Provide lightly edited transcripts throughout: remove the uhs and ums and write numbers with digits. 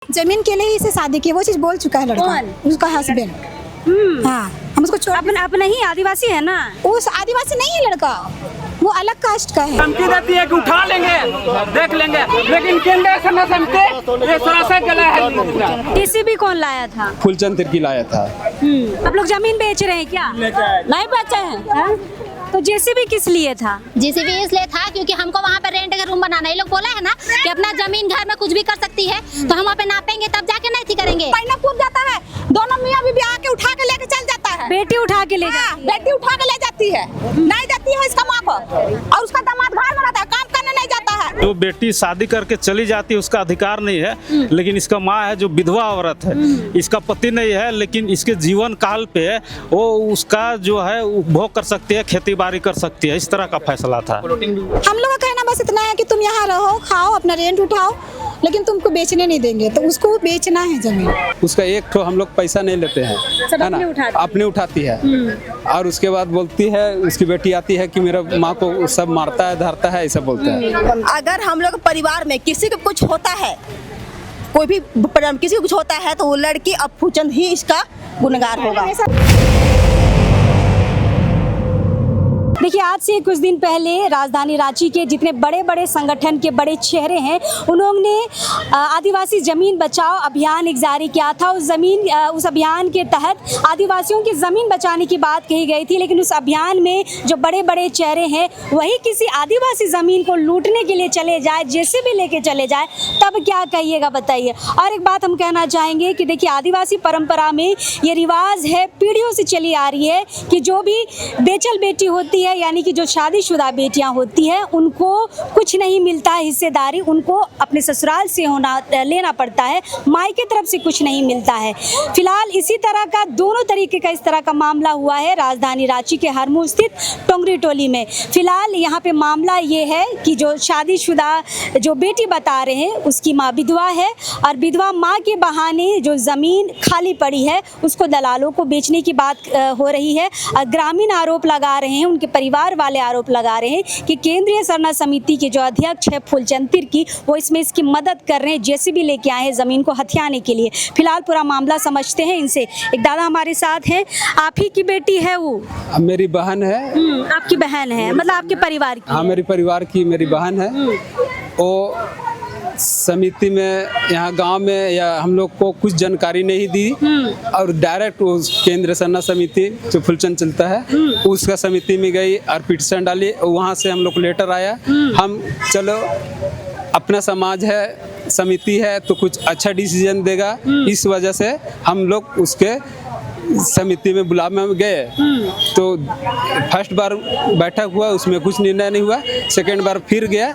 जमीन के लिए ही इसे शादी की, वो चीज बोल चुका है लड़का, उसका हस्बैंड। हाँ, हम उसको छोड़ अपना ही आदिवासी है ना, उस आदिवासी नहीं है लड़का, वो अलग कास्ट का है। धमकी देती है कि उठा लेंगे, देख लेंगे, लेकिन केंद्र सेना समिति ये सरासर गला है। टीसीबी कौन लाया था? फूलचंद तिर्की लाया था। आप लोग जमीन बेच रहे हैं क्या? नहीं बेचे हैं। तो जेसीबी किस लिए था? जेसीबी इसलिए था क्योंकि हमको वहाँ पे रेंट का रूम बनाना है। ये लोग बोला है ना कि अपना जमीन घर में कुछ भी कर सकती है, तो हम वहाँ पे नापेंगे तब जाके नहीं थी करेंगे। पैना कूद जाता है, दोनों मियाँ बीवी आके उठा के लेके चल जाता है। बेटी उठा के ले जाती है। बेटी उठा के ले जाती है, नहीं देती है इसका माँ को, और उसका दामाद घर में रहता है, काम करने नहीं जाता है। जो बेटी शादी करके चली जाती है उसका अधिकार नहीं है, लेकिन इसका माँ है जो विधवा औरत है, इसका पति नहीं है, लेकिन इसके जीवन काल पे वो उसका जो है उपभोग कर सकती है, खेती बाड़ी कर सकती है। इस तरह का फैसला था। हम लोग का कहना बस इतना है कि तुम यहाँ रहो, खाओ, अपना रेंट उठाओ, लेकिन तुमको बेचने नहीं देंगे। तो उसको बेचना है जमीन। उसका एक ठो हम लोग पैसा नहीं लेते हैं, सब है ना, अपने उठाती है। और उसके बाद बोलती है, उसकी बेटी आती है कि मेरा माँ को सब मारता है, धरता है, ऐसा बोलता है। अगर हम लोग परिवार में किसी को कुछ होता है, कोई भी किसी को कुछ होता है, तो वो लड़की अब फूलचंद ही इसका गुनहगार होगा। देखिए, आज से कुछ दिन पहले राजधानी रांची के जितने बड़े बड़े संगठन के बड़े चेहरे हैं, उन्होंने आदिवासी जमीन बचाओ अभियान एक जारी किया था। उस अभियान के तहत आदिवासियों की ज़मीन बचाने की बात कही गई थी, लेकिन उस अभियान में जो बड़े बड़े चेहरे हैं वही किसी आदिवासी ज़मीन को लूटने के लिए चले जाए, जैसे भी लेके चले जाए, तब क्या कहिएगा बताइए। और एक बात हम कहना चाहेंगे कि देखिए, आदिवासी परंपरा में ये रिवाज है, पीढ़ियों से चली आ रही है कि जो भी बेचल बेटी होती है, यानी कि जो शादीशुदा बेटियां होती हैं, उनको कुछ नहीं मिलता है हिस्सेदारी, उनको अपने ससुराल से लेना पड़ता है, मायके तरफ से कुछ नहीं मिलता है। फिलहाल इसी तरह का दोनों तरीके का इस तरह का मामला हुआ है राजधानी रांची के हरमू स्थित टोंगरी टोली में। फिलहाल यहाँ पे मामला ये है कि जो शादीशुदा जो बेटी बता रहे हैं उसकी माँ विधवा है, और विधवा माँ के बहाने जो ज़मीन खाली पड़ी है उसको दलालों को बेचने की बात हो रही है। और ग्रामीण आरोप लगा रहे हैं, उनके परिवार वाले आरोप लगा रहे हैं कि केंद्रीय सरना समिति के जो अध्यक्ष है फूलचंद तिर्की, वो इसमें इसकी मदद कर रहे हैं, जेसीबी लेके आए हैं ज़मीन को हथियाने के लिए। फिलहाल पूरा मामला समझते हैं इनसे। एक दादा हमारे साथ हैं, आप ही की बेटी है वो? मेरी बहन है। आपकी बहन है, मतलब आपके परिवार की? हाँ, मेरे परिवार की मेरी बहन है। वो समिति में यहाँ गांव में या हम लोग को कुछ जानकारी नहीं दी, और डायरेक्ट वो केंद्र सरना समिति जो फूलचंद चलता है उसका समिति में गई और पिटीशन डाली। वहाँ से हम लोग को लेटर आया, हम चलो अपना समाज है, समिति है, तो कुछ अच्छा डिसीजन देगा, इस वजह से हम लोग उसके समिति में बुलाव में गए। तो फर्स्ट बार बैठक हुआ, उसमें कुछ निर्णय नहीं हुआ। सेकेंड बार फिर गया,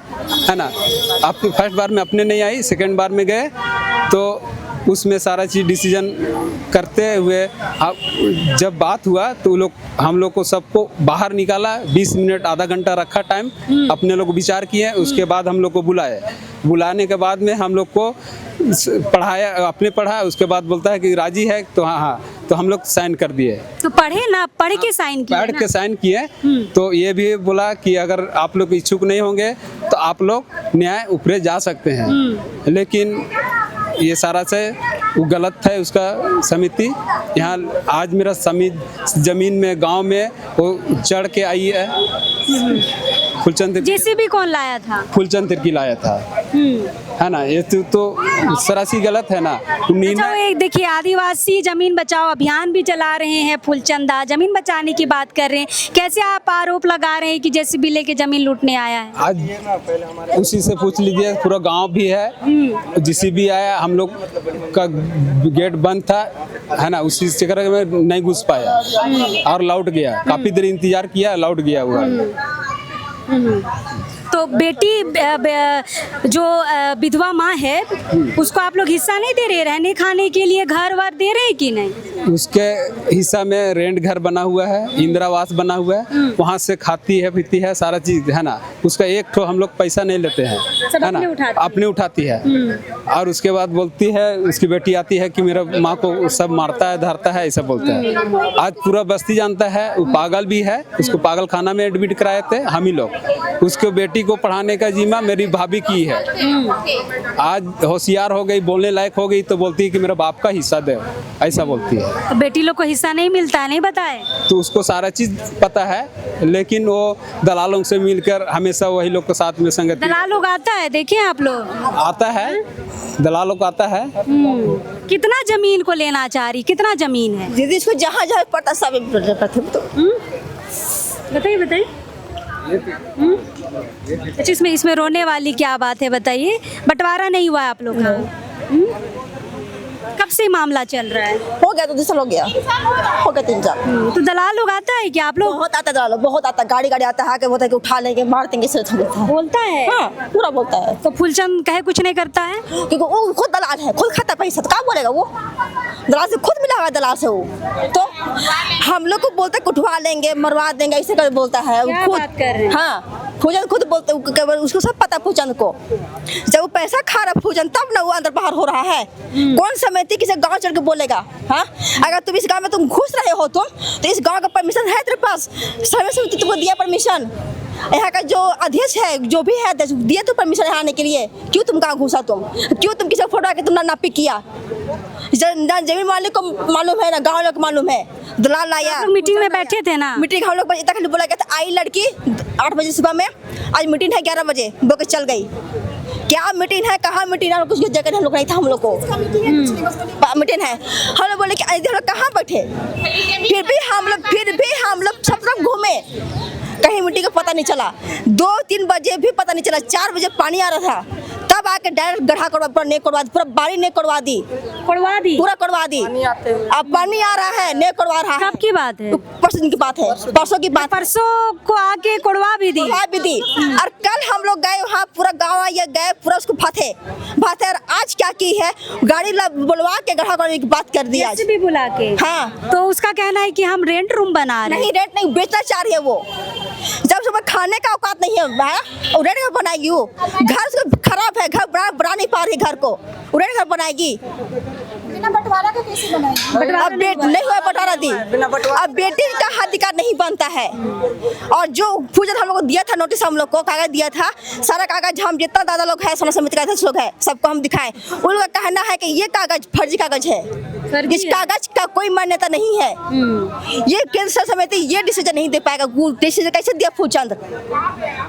है ना, अब फर्स्ट बार में अपने नहीं आई, सेकेंड बार में गए तो उसमें सारा चीज़ डिसीजन करते हुए अब जब बात हुआ तो हम लोग को सबको बाहर निकाला, 20 मिनट आधा घंटा रखा टाइम, अपने लोग विचार किए। उसके बाद हम लोग को बुलाने के बाद में हम लोग को पढ़ाया, अपने पढ़ा, उसके बाद बोलता है कि राजी है, तो हाँ, तो हम लोग साइन कर दिए। तो पढ़े ना, पढ़ के साइन किए? पढ़ के साइन किए। तो ये भी बोला कि अगर आप लोग इच्छुक नहीं होंगे तो आप लोग न्याय ऊपर जा सकते हैं, लेकिन ये सारा से वो गलत है उसका समिति। यहाँ आज मेरा जमीन में गांव में वो चढ़ के आई है। फूलचंद जेसीबी कौन लाया था? फूलचंद तिर्की लाया था, है ना। ये तो सरासी गलत है ना। अच्छा, एक देखिए, आदिवासी जमीन बचाओ अभियान भी चला रहे हैं फूलचंदा, जमीन बचाने की बात कर रहे हैं, कैसे आप आरोप लगा रहे हैं कि जेसीबी लेके जमीन लूटने आया है? आज उसी से पूछ लीजिए, पूरा गांव भी है, जेसीबी आया, हम लोग का गेट बंद था, है ना, उसी चक्कर में नहीं घुस पाया और लौट गया। काफी देर इंतजार किया, लौट गया हुआ। तो बेटी जो विधवा माँ है उसको आप लोग हिस्सा नहीं दे रहे, रहने खाने के लिए घर वर दे रहे हैं कि नहीं? उसके हिस्सा में रेंट घर बना हुआ है, इंदिरावास बना हुआ है, वहाँ से खाती है पीती है, सारा चीज, है ना। उसका एक ठो हम लोग पैसा नहीं लेते हैं, है ना, अपने उठाती है। और उसके बाद बोलती है, उसकी बेटी आती है कि मेरा माँ को सब मारता है, धरता है, ऐसा बोलता है। आज पूरा बस्ती जानता है, वो पागल भी है, उसको पागल खाना में एडमिट कराए थे हम ही लोग। उसको बेटी को पढ़ाने का जिम्मा मेरी भाभी की है। आज होशियार हो गई, बोलने लायक हो गई तो बोलती है कि मेरा बाप का हिस्सा दे, ऐसा बोलती है। तो बेटी लोग को हिस्सा नहीं मिलता है, नहीं बताए? तो उसको सारा चीज़ पता है, लेकिन वो दलालों से मिलकर हमेशा वही लोग के साथ में संगति। दलाल लोग आता है, देखिए आप लोग आता है, दलालों का आता है। कितना जमीन को लेना चाह रही, कितना जमीन है? दीदी इसको जहाँ जहाँ पड़ता सब तो बताइए बताइए। अच्छा, इसमें रोने वाली क्या बात है बताइए? बंटवारा नहीं हुआ है आप लोग का? कब से मामला चल रहा है? हो गया, तो दूसरा हो गया, हो गया 3 साल। तो दलाल लोग आता है क्या आप लोग? बहुत आता है, बहुत आता है, गाड़ी आता है कि बोलता है कि उठा लेंगे, मार देंगे, सिर थोड़ा बोलता है? हाँ, पूरा बोलता है। तो फूलचंद कहे कुछ नहीं करता है? क्योंकि वो खुद दलाल है, खुद खाता पैसा, तो क्या बोलेगा वो? दलाल से खुद मिला हुआ दलाल से वो, तो हम लोग को बोलता है कि उठवा लेंगे, मरवा देंगे, ऐसे कर बोलता है क्या खुद। बात कर रहे हैं? हाँ, फूजन खुद बोलते, उसको सब पता फूजन को। जब वो पैसा खा रहा फूजन, तब ना वो अंदर बाहर हो रहा है। कौन समिति किसी गांव चढ़ के बोलेगा? हाँ, अगर तुम इस गांव में तुम घुस रहे हो, तुम तो इस गांव का परमिशन है तेरे पास? समिति तुमको दिया परमिशन? यहाँ का जो अध्यक्ष है, जो भी है, दिए तो परमिशन आने के लिए। क्यों तुम कहाँ घुसा? तुम क्यों तुम किसी फोटो आके तुमने नापी किया? जमीन मालिक को मालूम है ना, गाँव लोग को मालूम है, दलाल लाया। मीटिंग में बैठे थे ना? मीटिंग हम लोग इतना बोला गया था, आई लड़की 8 बजे सुबह में, आज मीटिंग है 11 बजे, बोल के चल गई। क्या मीटिंग है, कहाँ मीटिंग है? कुछ जगह हम लोग नहीं था, हम लोग को मीटिंग है। हम लोग बोले कि हम लोग कहाँ बैठे? फिर भी हम लोग सब तरफ घूमे, कहीं मीटिंग का पता नहीं चला। 2-3 बजे भी पता नहीं चला। 4 बजे पानी आ रहा था, तब आके डायरेक्ट गड्ढा करवा दी, पूरा बारी ने करवा दी, पूरा करवा दी। अब पानी आ रहा है, ने करवा रहा है। कब की बात है? परसों की बात है, परसों की बात। परसों को आके कोड़वा भी दी। और कल हम लोग गए वहाँ, पूरा गाँव आया, गए पूरा उसको फाते। और आज क्या की है, गाड़ी बुलवा के गड्ढा करने की बात कर दिया, भी बुला के। हाँ, तो उसका कहना है कि हम रेंट रूम बना रहे हैं। नहीं, रेंट नहीं, बेचना चाह रही है वो। जब सुबह खाने का औकात नहीं है, रेंट घर बनाएगी वो। घर उसका खराब है, घर बना नहीं पा रही, घर को रेंट घर बनाएगी। बंटवारा का कैसे बनाएगी? अब नहीं हुआ बंटवारा दी, अब बेटी का अधिकार नहीं बनता है। और जो फूजन हम लोग को दिया था, नोटिस हम लोग को कागज दिया था, सारा कागज हम जितना दादा लोग है, सोना समिति का अध्यक्ष लोग है, सबको हम दिखाए। उन लोग का कहना है कि ये कागज फर्जी कागज है, इस कागज का कोई मान्यता नहीं है। ये केंद्र समिति ये डिसीजन नहीं दे पाएगा। डिसीजन कैसे दिया फूलचंद?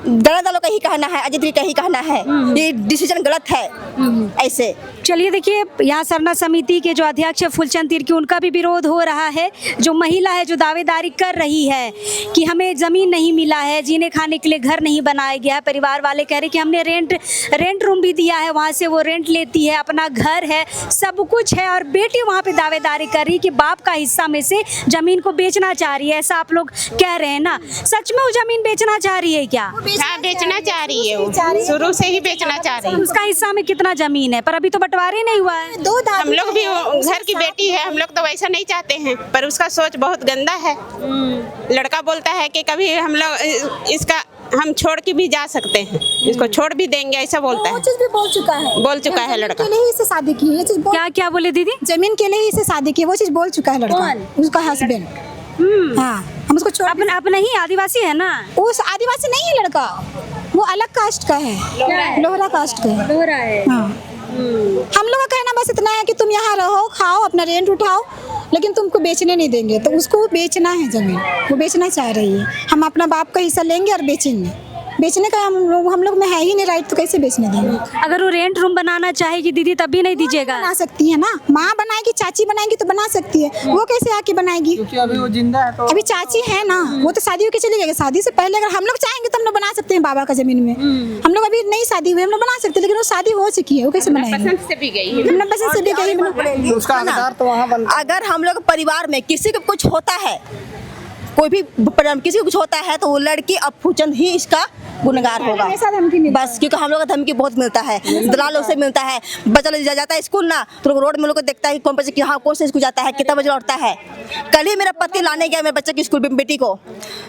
दादा लोग का ही कहना है, अजय का ही कहना है, ये डिसीजन गलत है। ऐसे चलिए देखिए, यहाँ सरना समिति के जो अध्यक्ष है फूलचंद तिर्की, उनका भी विरोध हो रहा है। जो महिला है जो दावेदारी कर रही है कि हमें ज़मीन नहीं मिला है, जीने खाने के लिए घर नहीं बनाया गया है, परिवार वाले कह रहे कि हमने रेंट रूम भी दिया है, वहाँ से वो रेंट लेती है, अपना घर है, सब कुछ है, और बेटी वहाँ पे दावेदारी कर रही कि बाप का हिस्सा में से ज़मीन को बेचना चाह रही है। ऐसा आप लोग कह रहे हैं ना, सच में वो ज़मीन बेचना चाह रही है क्या? हाँ, बेचना चाह रही है, वो शुरू से ही बेचना चाह रही है। उसका हिस्सा में कितना ज़मीन है? पर अभी तो बंटवारे नहीं हुआ है। हम लोग भी घर की बेटी है, हम लोग तो वैसा नहीं चाहते हैं, पर उसका सोच बहुत गंदा है। लड़का बोलता है कि कभी हम लोग इसका हम छोड़ के भी जा सकते हैं, इसको छोड़ भी देंगे, ऐसा बोलता है। वो चीज भी बोल चुका है लड़का। के लिए ही इसे शादी की है, ये चीज क्या बोले दीदी? जमीन के लिए ही इसे शादी की, वो चीज बोल चुका है लड़का, उसका हस्बैंड। हाँ, हम उसको छोड़ अपना ही आदिवासी है ना? उस आदिवासी नहीं है लड़का, वो अलग कास्ट का है, लोहरा कास्ट का है। लोहरा है। हाँ। हम लोग का कहना बस इतना है कि तुम यहाँ रहो, खाओ, अपना रेंट उठाओ, लेकिन तुमको बेचने नहीं देंगे। तो उसको बेचना है जमीन, वो बेचना चाह रही है। हम अपना बाप का हिस्सा लेंगे और बेचेंगे। बेचने का हम लोग में है ही नहीं राइट, तो कैसे बेचने देंगे? अगर वो रेंट रूम बनाना चाहेगी दीदी तब भी नहीं दीजिएगा? बना सकती है ना, माँ बनाएगी, चाची बनाएगी तो बना सकती है। वो कैसे आके बनाएगी? क्योंकि अभी वो जिंदा है, तो अभी चाची है ना, वो तो शादी होके चली जाएगी। शादी से पहले अगर हम लोग चाहेंगे तो हम लोग बना सकते हैं बाबा का जमीन में। हम लोग अभी नहीं शादी हुई, हम लोग बना सकते हैं, लेकिन वो शादी हो चुकी है, वो कैसे बनाएंगे? पसंद से भी गई है, अपना पसंद से भी गई। उसका अधिकार तो वहाँ बनता। अगर हम लोग परिवार में किसी को कुछ होता है, कोई भी किसी को कुछ होता है, तो वो लड़की अब फूचंद ही इसका गुनहगार होगा बस। क्योंकि हम लोग का धमकी बहुत मिलता है, दलालों से मिलता है। बच्चा लोग जाता है स्कूल ना, तो लोग रोड में लोग को देखता है कौन बच्चे कि हाँ कौन से स्कूल जाता है, कितना बजे लौटता है। कल ही मेरा पति लाने गया मेरे बच्चे की स्कूल में, बेटी को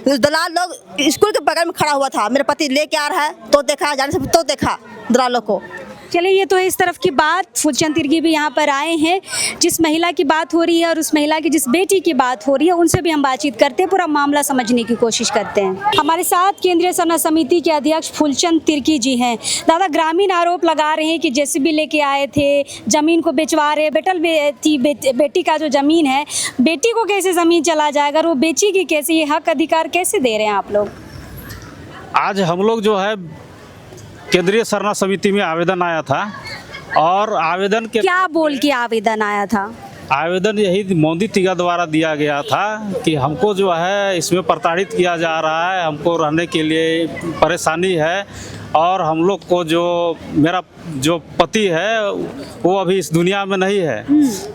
दलाल लोग स्कूल के बगल में खड़ा हुआ था, मेरा पति लेके आ रहा है तो देखा, जाने से तो देखा दलालों को। चलिए, ये तो है इस तरफ की बात। फूलचंद तिर्की भी यहाँ पर आए हैं। जिस महिला की बात हो रही है और उस महिला की जिस बेटी की बात हो रही है, उनसे भी हम बातचीत करते हैं, पूरा मामला समझने की कोशिश करते हैं। हमारे साथ केंद्रीय सरना समिति के अध्यक्ष फूलचंद तिर्की जी हैं। दादा, ग्रामीण आरोप लगा रहे हैं कि जेसीबी लेके आए थे, जमीन को बेचवा रहे, बेटी का जो जमीन है, बेटी को कैसे जमीन चला जाएगा, वो बेचेगी कैसे, ये हक अधिकार कैसे दे रहे हैं आप लोग? आज हम लोग जो है केंद्रीय सरना समिति में आवेदन आया था और आवेदन के क्या बोल के आवेदन आया था? आवेदन यही मोदी तिगा द्वारा दिया गया था कि हमको जो है इसमें प्रताड़ित किया जा रहा है, हमको रहने के लिए परेशानी है और हम लोग को जो मेरा जो पति है वो अभी इस दुनिया में नहीं है,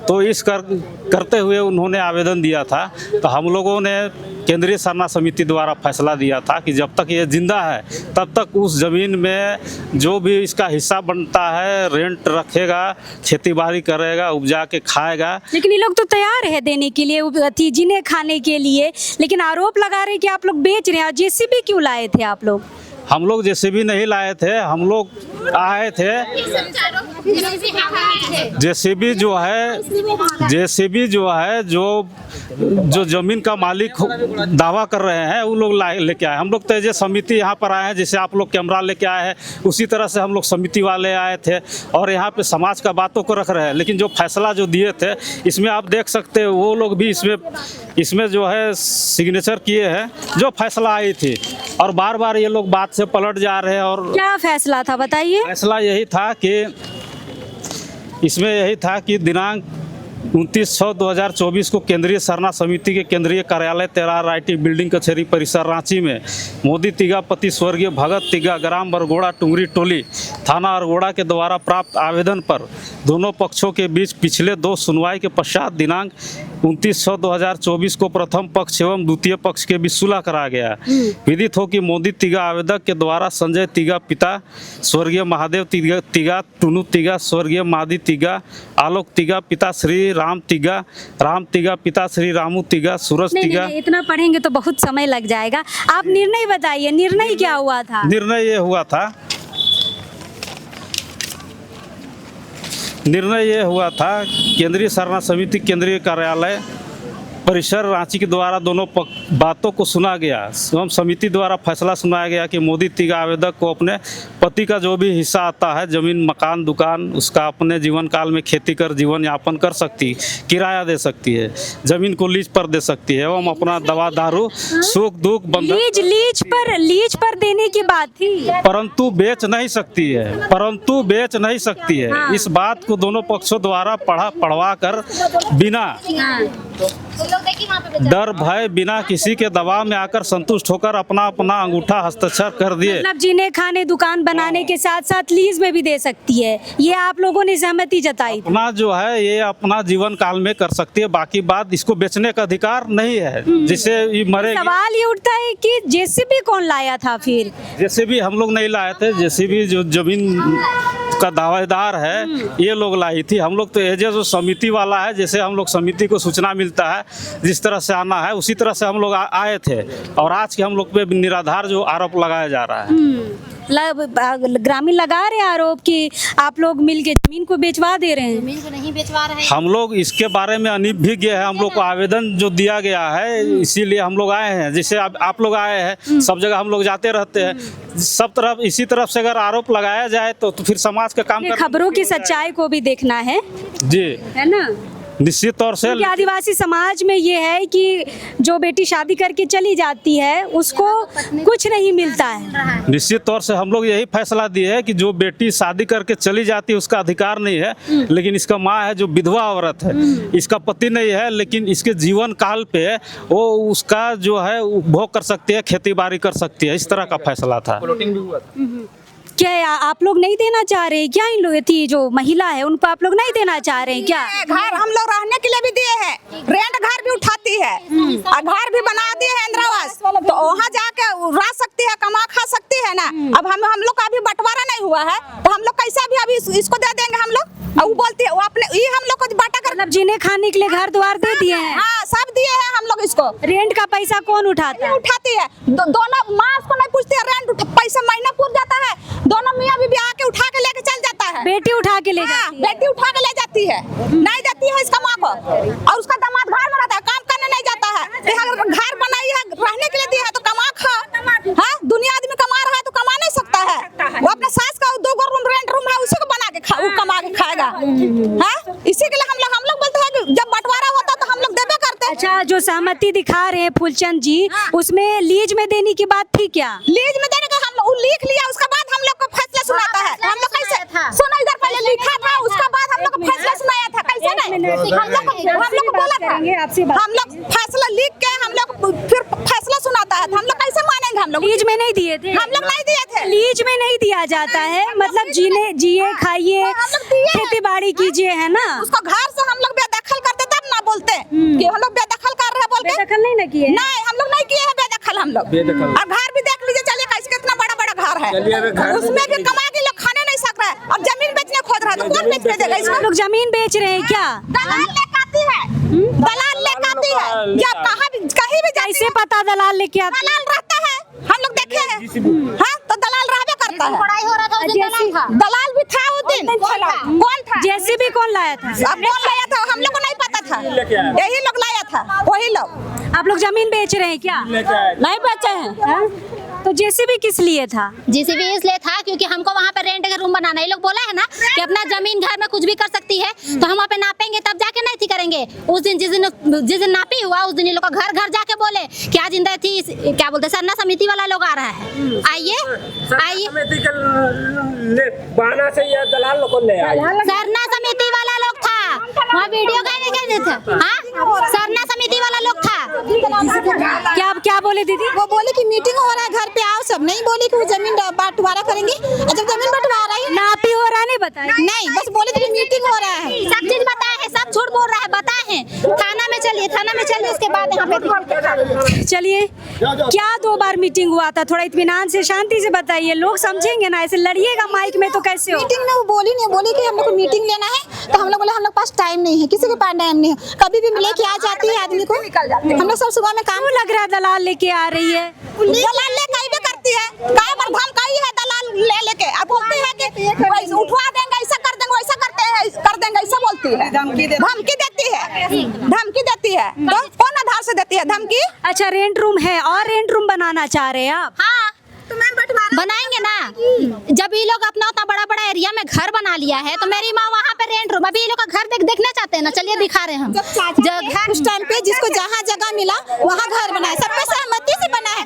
तो इस करते हुए उन्होंने आवेदन दिया था। तो हम लोगों ने केंद्रीय सरना समिति द्वारा फैसला दिया था कि जब तक ये जिंदा है तब तक उस ज़मीन में जो भी इसका हिस्सा बनता है रेंट रखेगा, खेती बाड़ी करेगा, उपजा के खाएगा। लेकिन ये लोग तो तैयार है देने के लिए, जिन्हें खाने के लिए, लेकिन आरोप लगा रहे हैं कि आप लोग बेच रहे हैं। जेसीबी क्यों लाए थे आप लोग? हम लोग जेसीबी नहीं लाए थे, हम लोग आए थे। जेसीबी जो है जो जमीन का मालिक दावा कर रहे हैं वो लोग लेके आए। हम लोग तो ये समिति यहाँ पर आए हैं, जैसे आप लोग कैमरा लेके आए हैं उसी तरह से हम लोग समिति वाले आए थे और यहाँ पे समाज का बातों को रख रहे हैं। लेकिन जो फैसला जो दिए थे इसमें आप देख सकते हैं वो लोग भी इसमें जो है सिग्नेचर किए हैं जो फैसला आई थी, और बार बार ये लोग बात से पलट जा रहे हैं। और क्या फैसला था बताइए? फैसला यही था कि दिनांक 29/6/2024 को केंद्रीय सरना समिति के केंद्रीय कार्यालय 13 IIT बिल्डिंग कचहरी परिसर रांची में मोदी तिगा पति स्वर्गीय भगत तिगा ग्राम बरगोड़ा टुंगरी टोली थाना अरगोड़ा के द्वारा प्राप्त आवेदन पर दोनों पक्षों के बीच पिछले 2 सुनवाई के पश्चात दिनांक 29/6/2024 को प्रथम पक्ष एवं द्वितीय पक्ष के बीच सुलह करा गया। विदित हो कि मोदी तिगा आवेदक के द्वारा संजय तिगा पिता स्वर्गीय महादेव तिगा टुनू तिगा स्वर्गीय मादी तिगा आलोक तिगा पिता श्री राम तिगा पिता श्री रामू तिगा सूरज तिगा। नहीं, इतना पढ़ेंगे तो बहुत समय लग जाएगा। आप निर्णय बताइए, निर्णय क्या हुआ था? निर्णय ये हुआ था केंद्रीय सरना समिति केंद्रीय कार्यालय परिसर रांची के द्वारा दोनों बातों को सुना गया एवं समिति द्वारा फैसला सुनाया गया कि मोदी तिगा आवेदक को अपने पति का जो भी हिस्सा आता है, जमीन मकान दुकान, उसका अपने जीवन काल में खेती कर जीवन यापन कर सकती, किराया दे सकती है, जमीन को लीज पर दे सकती है एवं अपना दवा दारू सुख दुख बंधन लीज पर देने की बात थी, परंतु बेच नहीं सकती है। हाँ। इस बात को दोनों पक्षों द्वारा पढ़वा कर बिना डर भय बिना किसी के दबाव में आकर संतुष्ट होकर अपना अंगूठा हस्ताक्षर कर दिए। मतलब जिन्हें खाने दुकान बनाने के साथ साथ लीज में भी दे सकती है, ये आप लोगों ने सहमति जताई? अपना जो है ये अपना जीवन काल में कर सकती है, बाकी बात इसको बेचने का अधिकार नहीं है, जिससे ये मरेगी। सवाल ये उठता है कि जेसीबी कौन लाया था? फिर जेसीबी हम लोग नहीं लाए थे, जेसीबी जो जमीन का दावेदार है ये लोग लाई थी। हम लोग तो एजे जो समिति वाला है, जैसे हम लोग समिति को सूचना मिलता है जिस तरह से आना है उसी तरह से हम लोग आए थे, और आज के हम लोग पे निराधार जो आरोप लगाया जा रहा है। ग्रामीण लगा रहे आरोप कि आप लोग मिलके जमीन को बेचवा दे रहे हैं। जमीन को नहीं बेचवा रहे हैं। हम लोग इसके बारे में अनिभिज्ञ है, हम लोग को आवेदन जो दिया गया है इसीलिए हम लोग आए हैं। जैसे आप लोग आए हैं, सब जगह हम लोग जाते रहते हैं, सब तरफ इसी तरफ से अगर आरोप लगाया जाए तो फिर समाज का काम खबरों की सच्चाई को भी देखना है जी, है ना? निश्चित तौर से आदिवासी समाज में ये है कि जो बेटी शादी करके चली जाती है उसको कुछ नहीं मिलता है। निश्चित तौर से हम लोग यही फैसला दिए है कि जो बेटी शादी करके चली जाती है उसका अधिकार नहीं है, लेकिन इसका माँ है जो विधवा औरत है, इसका पति नहीं है, लेकिन इसके जीवन काल पे वो उसका जो है उपभोग कर सकती है, खेती बाड़ी कर सकती है। इस तरह का फैसला था। क्या आप लोग नहीं देना चाह रहे क्या? इन लोग थी जो महिला है उनको आप लोग नहीं देना चाह रहे हैं क्या? घर हम लोग रहने के लिए भी दिए हैं, रेंट घर भी उठाती है और घर भी बना दिए हैं इंदिरा आवास, तो वहाँ जाके रह सकती है, कमा खा सकती है ना। अब हम लोग का अभी बंटवारा नहीं हुआ है तो हम लोग कैसा भी अभी इसको दे देंगे हम लोग। और वो बोलती है वो अपने ये हम लोग को बांटा कर मतलब जिन्हें खाने के लिए घर द्वार दे दिए हैं। हाँ सब दिए हैं हम लोग इसको। रेंट का पैसा कौन उठाता है? उठाती है दोनों माँ उसको नहीं पूछती है, रेंट पैसा महीना पूर जाता है, दोनों मियाँ बीबी आके उठा के लेके चल जाता है। बेटी उठा के ले जाती है। बेटी उठा के ले जाती है, नहीं देती है इसका माँ को, और उसका दामाद घर में रहता है, काम करने नहीं जाता है। घर बनाई है, रहने के लिए दी है तो कमा खा। हाँ दुनिया आदमी कमा रहा है तो कमा नहीं सकता है। वो अपने सास का 2 रूम रेंट रूम है उसी को बना के वो कमा के खाएगा। हाँ इसी के लिए हम लोग बोलते हैं कि जब बंटवारा होता तो हम लोग देवे करते। अच्छा जो सहमति दिखा रहे हैं फूलचंद जी, उसमें लीज में देने की बात थी क्या? लीज में देने का हम लोग लिख लिया, उसका बाद हम लोग को फैसला सुनाता है। हम लोग कैसे सुना, इधर पहले लिखा था, उसका बाद हम लोग को फैसला सुनाया था। कैसे नहीं, हम लोग को बोला था, हम लोग फैसला लिख के हम लोग फिर फैसला सुनाता है। हम लोग कैसे मानेंगे? हम लोग लीज में नहीं दिए थे। हम लोग नहीं दिए थे। लीज में नहीं दिया जाता है, मतलब जिए खाइए खेती बाड़ी कीजिए, है ना। उसको घर से हम लोग बेदखल करते तब ना बोलते कि हम लोग बेदखल कर रहे हैं बोल के। बेदखल नहीं ना किए? नहीं हम लोग नहीं किए हैं बेदखल हम लोग। और घर भी देख लीजिए, चलिए कैसे कितना बड़ा बड़ा घर है, उसमें भी कमा के लोग खाने नहीं सक रहे हैं और जमीन बेचने खोज रहा है तो कौन बेचने देगा इसको? लोग जमीन बेच रहे हैं क्या? दलाल लेके आती है, दलाल लेके आती है, जब कहीं भी कैसे पता दलाल लेके आते? दलाल रहता है, हम लोग देखे हैं। हाँ तो दलाल रहबे करता है। पढ़ाई हो रहा था उस दिन दलाल था। दलाल भी था उस दिन। कौन था? जेसीबी कौन लाया था? अब कौन लाया था हम लोग को नहीं पता था, यही लोग लाया था, वही लोग। आप लोग जमीन बेच रहे हैं क्या? नहीं बेचे हैं। तो जेसीबी किस लिए था? जेसीबी इसलिए था क्योंकि हमको वहाँ पे रेंट का रूम बनाना, ये लोग बोला है ना कि अपना जमीन घर में कुछ भी कर सकती है, तो हम वहाँ पे नापेंगे तब जाके नहीं थी करेंगे। उस दिन जिस दिन नापी हुआ उस दिन ये लोग का घर जाके बोले कि आज इंदर थी क्या बोलते सरना समिति वाला लोग आ रहा है, आइए बहाना से ये दलाल लोग ले आए। सरना समिति वाला लोग था वहाँ, वीडियो कहने थे। हाँ सरना समिति वाला लोग था। क्या बोले दीदी? वो बोले कि मीटिंग हो रहा है घर पे आओ सब, नहीं बोले कि वो जमीन बंटवारा करेंगे। और जब जमीन बंटवारा ही नापी हो रहा नहीं बताया? नहीं, बस बोले कि मीटिंग हो रहा है। सब चीज बताए हैं, सब झूठ बोल रहा है, बताए हैं। थाना में चलिए, थाना में चलिए, उसके बाद यहाँ पे चलिए। क्या 2 बार मीटिंग हुआ था? थोड़ा इत्मीनान से शांति से बताइए, लोग समझेंगे ना। ऐसे लड़िएगा माइक में तो कैसे हो? मीटिंग में वो बोली नहीं, बोली कि हम लोग को मीटिंग लेना है, तो हम लोग बोले हम लोग पास टाइम नहीं है, किसी के पास टाइम नहीं है, कभी भी मिले कि आ जाती है आदमी को निकल जाते हैं। हम लोग सब सुबह में काम लग रहा है दलाल लेके आ रही है। दलाल लेके आइबे करती है, काय पर धमकाई है दलाल ले लेके। अब बोलते हैं कि उठवा देंगे, ऐसा कर देंगे, वैसा कर देंगे, ऐसा बोलती है। धमकी देती है। तो कौन आधार से देती है धमकी? अच्छा रेंट रूम है और रेंट रूम बनाना चाह रहे हैं आप? हाँ बनाएंगे ना। जब ये लोग अपना उतना बड़ा बड़ा एरिया में घर बना लिया है तो मेरी माँ वहाँ पे रेंट रूम, अभी ये लोग का घर देखना चाहते हैं ना, चलिए दिखा रहे हैं हम। उस टाइम पे जिसको जहाँ जगह मिला वहाँ घर बनाए, सब पे सहमति से बना है।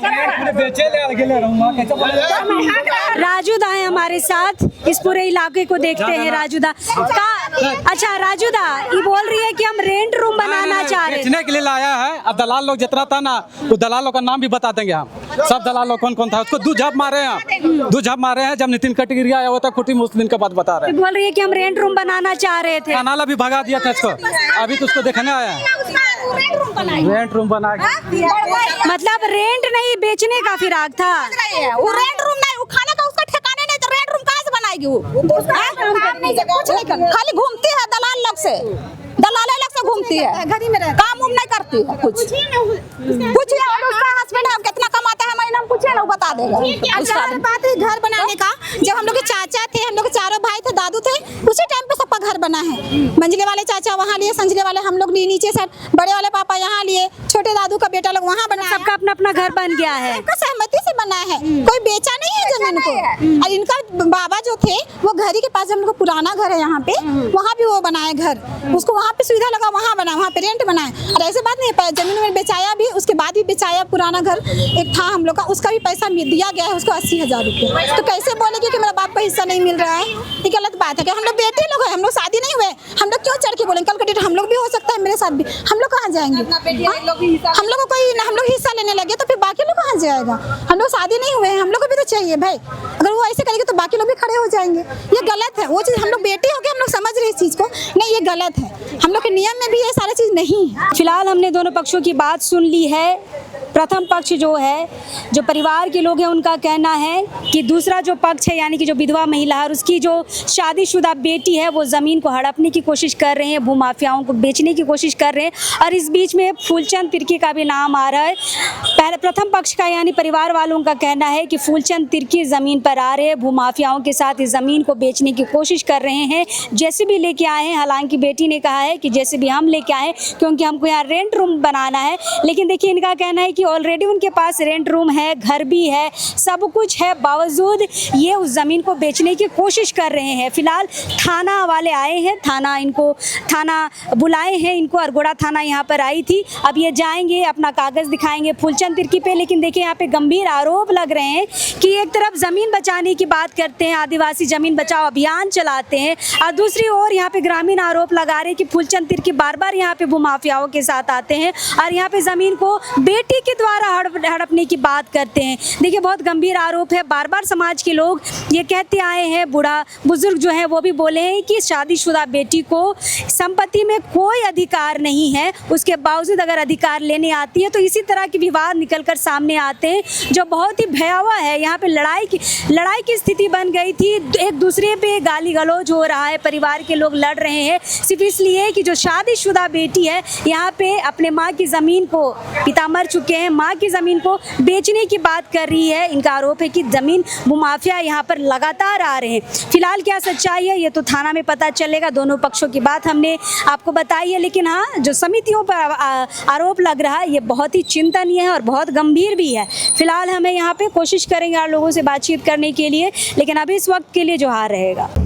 राजू दा है हमारे साथ, इस पूरे इलाके को देखते हैं। राजू दा अच्छा राजू दा ये बोल रही है कि हम रेंट रूम बनाना चाह रहे बेचने के लिए लाया है। अब दलाल लोग जितना था ना, वो दलाल लोग का नाम भी बता देंगे हम, सब दलाल लोग कौन कौन था। उसको 2 झप मारे हैं, 2 झप मारे हैं। जब नितिन कटगिरी आया हुआ था कुटी में, उस दिन का बात बता रहे हैं। बोल रही है कि हम रेंट रूम बनाना चाह रहे थे। नाला भी भगा दिया था इसको, अभी तो उसको देखने आया है। रेंट रूम बना मतलब रेंट नहीं बेचने का फिराक था। वो रेंट रूम नहीं, वो खाने का उसका ठिकाने नहीं, तो रेंट रूम कहाँ से बनाएगी वो? खाली घूमती है दलाल लोग से, दलाल लोग से घूमती है, काम उम नहीं करती है कुछ। पूछिए उसका हस्बैंड हम कितना कमाता है महीना में, पूछिए ना वो बता देगा। बात है घर बनाने का, जब हम लोग के चाचा थे, हम लोग 4 भाई थे, दादू थे, उसी टाइम पे सबका घर बना है। मंझले वाले चाचा वहाँ लिए, संजले वाले हम लोग लिए, नीचे से बड़े वाले पापा यहाँ लिए, छोटे दादू का बेटा लोग वहाँ बना। सबका अपना अपना घर बन गया है, सबका सहमति से बना है, कोई बेचा नहीं है जमीन को। और इनका बाबा जो थे वो घर ही के पास, हम लोग पुराना घर है यहाँ पे, वहाँ भी वो बनाए घर, उसको वहाँ पे सुविधा लगा, वहाँ बना, वहाँ पे रेंट बनाए। और ऐसे बात नहीं है, जमीन में बेचाया भी, उसके बाद भी बेचाया। पुराना घर एक था हम लोग का, उसका भी पैसा दिया गया है उसको 80,000 रुपये। तो कैसे बोलेगी कि मेरा बाप का हिस्सा नहीं मिल रहा है? ये गलत बात है। कि हम लोग बेटे लोग हैं, हम लोग शादी नहीं हुए, हम लोग क्यों चढ़ के बोलेंगे? कल का डेट हम लोग भी हो सकता है, मेरे साथ भी, हम लोग कहाँ जाएंगे? हम लोग को कोई, हम लोग हिस्सा लेने लगे तो फिर बाकी लोग कहाँ जाएगा? हम लोग शादी नहीं हुए हैं, हम लोग को भी तो चाहिए भाई। अगर वो ऐसे करेंगे तो बाकी लोग भी खड़े हो जाएंगे। ये गलत है। वो चीज़ हम लोग बेटे हो गए, हम लोग समझ रहे इस चीज़ को, नहीं ये गलत है। हम लोग के नियम में भी ये सारा चीज़ नहीं है। फिलहाल हमने दोनों पक्षों की बात सुन ली है। प्रथम पक्ष जो है, जो परिवार के लोग हैं, उनका कहना है कि दूसरा जो पक्ष है यानी कि जो विधवा महिला है और उसकी जो शादीशुदा बेटी है वो ज़मीन को हड़पने की कोशिश कर रहे हैं, भूमाफियाओं को बेचने की कोशिश कर रहे हैं। और इस बीच में फूलचंद तिर्की का भी नाम आ रहा है। पहले प्रथम पक्ष का यानी परिवार वालों का कहना है कि फूलचंद तिर्की ज़मीन पर आ रहे हैं, भूमाफियाओं के साथ इस ज़मीन को बेचने की कोशिश कर रहे हैं, जेसीबी लेके आए हैं। हालांकि बेटी ने कहा है कि जेसीबी हम लेके आए क्योंकि हमको यहाँ रेंट रूम बनाना है, लेकिन देखिए इनका कहना है कि ऑलरेडी उनके पास रेंट रूम है, घर भी है, सब कुछ है, बावजूद ये उस ज़मीन को बेचने की कोशिश कर रहे हैं। फिलहाल थाना वाले आए हैं, थाना बुलाए हैं इनको, अरगोड़ा थाना यहाँ पर आई थी। अब ये जाएंगे, अपना कागज़ दिखाएंगे फूलचंद तिर्की पे। लेकिन देखिए यहाँ पे गंभीर आरोप लग रहे हैं कि एक तरफ ज़मीन बचाने की बात करते हैं, आदिवासी ज़मीन बचाओ अभियान चलाते हैं, और दूसरी ओर यहाँ पे ग्रामीण आरोप लगा रहे हैं कि फूलचंद तिर्की बार बार यहाँ पे भूमाफियाओं के साथ आते हैं और यहाँ पे ज़मीन को बेटी के द्वारा हड़पने की बात करते हैं। देखिए बहुत गंभीर आरोप है। बार बार समाज के लोग ये कहते आए हैं, बूढ़ा बुजुर्ग जो है वो भी बोले हैं कि शादीशुदा बेटी को संपत्ति में कोई अधिकार नहीं है, उसके बावजूद अगर अधिकार लेने आती है तो इसी तरह के विवाद निकलकर सामने आते हैं जो बहुत ही भयावह है। यहाँ पे लड़ाई की स्थिति बन गई थी, एक दूसरे पे गाली गलौज हो रहा है, परिवार के लोग लड़ रहे हैं सिर्फ इसलिए कि जो शादीशुदा बेटी है यहाँ पे अपने माँ की ज़मीन को, पिता मर चुके हैं, माँ की ज़मीन को बेचने की बात कर रही है। इनका आरोप है कि ज़मीन भूमाफिया यहाँ पर लगातार आ रहे हैं। फिलहाल क्या सच्चाई है ये तो थाना में पता चलेगा। दोनों पक्षों की बात हमने आपको बताई है, लेकिन हाँ जो समितियों पर आरोप लग रहा है ये बहुत ही चिंतनीय है और बहुत गंभीर भी है। फिलहाल हमें यहाँ पे कोशिश करेंगे आप लोगों से बातचीत करने के लिए, लेकिन अभी इस वक्त के लिए जोहार रहेगा।